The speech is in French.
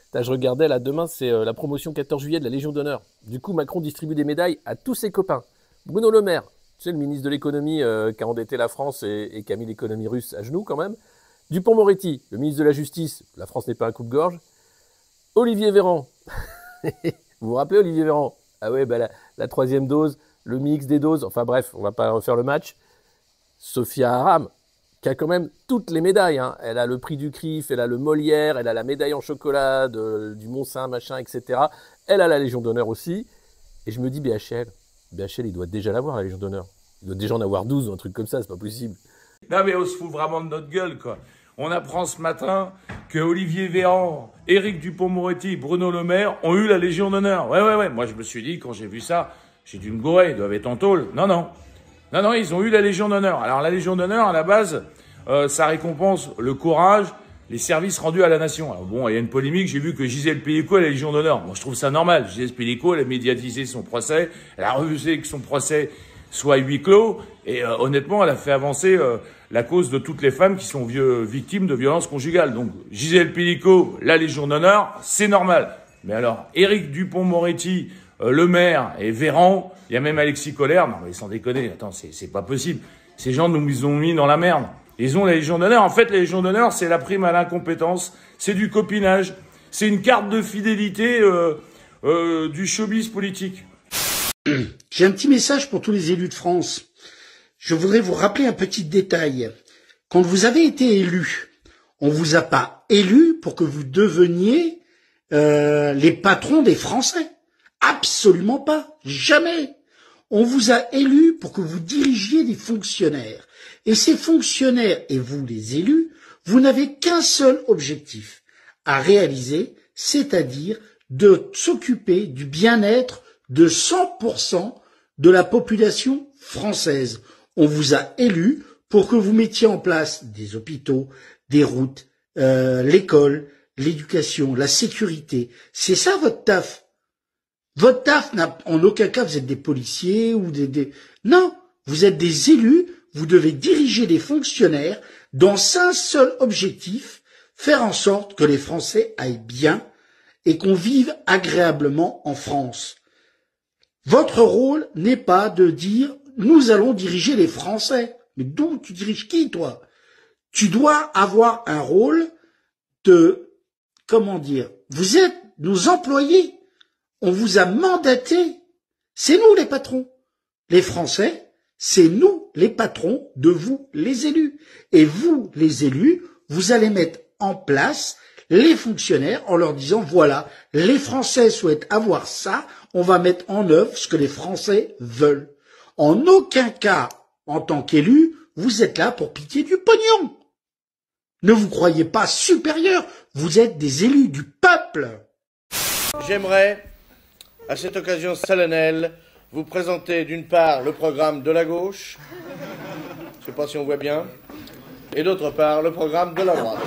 Putain, je regardais là, demain c'est la promotion 14 juillet de la Légion d'honneur. Du coup, Macron distribue des médailles à tous ses copains. Bruno Le Maire, tu sais, le ministre de l'économie qui a endetté la France et qui a mis l'économie russe à genoux quand même. Dupond-Moretti, le ministre de la Justice, la France n'est pas un coupe-gorge. Olivier Véran, vous vous rappelez Olivier Véran? Ah ouais, bah la troisième dose, le mix des doses, enfin bref, on va pas refaire le match. Sophia Aram, qui a quand même toutes les médailles. Hein. Elle a le prix du CRIF, elle a le Molière, elle a la médaille en chocolat du Mont-Saint, machin, etc. Elle a la Légion d'honneur aussi. Et je me dis BHL, il doit déjà l'avoir, la Légion d'honneur. Il doit déjà en avoir 12 ou un truc comme ça, c'est pas possible. Non mais on se fout vraiment de notre gueule, quoi. On apprend ce matin que Olivier Véran, Éric Dupond-Moretti, Bruno Le Maire ont eu la Légion d'honneur. Ouais. Moi, je me suis dit, quand j'ai vu ça, j'ai dû me gourer, ils doivent être en tôle. Non, ils ont eu la Légion d'honneur. Alors, la Légion d'honneur, à la base, ça récompense le courage, les services rendus à la nation. Alors bon, il y a une polémique, j'ai vu que Gisèle Pélico a la Légion d'honneur. Moi, je trouve ça normal. Gisèle Pélico, elle a médiatisé son procès, elle a refusé que son procès soit huis clos, et honnêtement, elle a fait avancer la cause de toutes les femmes qui sont victimes de violences conjugales. Donc, Gisèle Pélico, la Légion d'honneur, c'est normal. Mais alors, Éric Dupond-Moretti, Le Maire et Véran, il y a même Alexis Collère, non mais sans déconner, attends, c'est pas possible. Ces gens nous ont mis dans la merde. Ils ont la Légion d'honneur. En fait, la Légion d'honneur, c'est la prime à l'incompétence, c'est du copinage, c'est une carte de fidélité du showbiz politique. J'ai un petit message pour tous les élus de France. Je voudrais vous rappeler un petit détail. Quand vous avez été élu, on vous a pas élu pour que vous deveniez les patrons des Français. Absolument pas. Jamais. On vous a élu pour que vous dirigiez des fonctionnaires. Et ces fonctionnaires et vous, les élus, vous n'avez qu'un seul objectif à réaliser, c'est-à-dire de s'occuper du bien-être de 100% de la population française. On vous a élu pour que vous mettiez en place des hôpitaux, des routes, l'école, l'éducation, la sécurité. C'est ça votre taf. Votre taf n'a en aucun cas, vous êtes des policiers ou Non, vous êtes des élus, vous devez diriger des fonctionnaires dans un seul objectif, faire en sorte que les Français aillent bien et qu'on vive agréablement en France. Votre rôle n'est pas de dire « nous allons diriger les Français ». Mais d'où tu diriges qui, toi? Tu dois avoir un rôle de, comment dire, vous êtes nos employés. On vous a mandaté. C'est nous les patrons. Les Français, c'est nous les patrons de vous, les élus. Et vous, les élus, vous allez mettre en place les fonctionnaires en leur disant, voilà, les Français souhaitent avoir ça, on va mettre en œuvre ce que les Français veulent. En aucun cas, en tant qu'élu, vous êtes là pour piquer du pognon. Ne vous croyez pas supérieur, vous êtes des élus du peuple. J'aimerais, à cette occasion solennelle, vous présenter d'une part le programme de la gauche, je ne sais pas si on voit bien, et d'autre part le programme de la droite.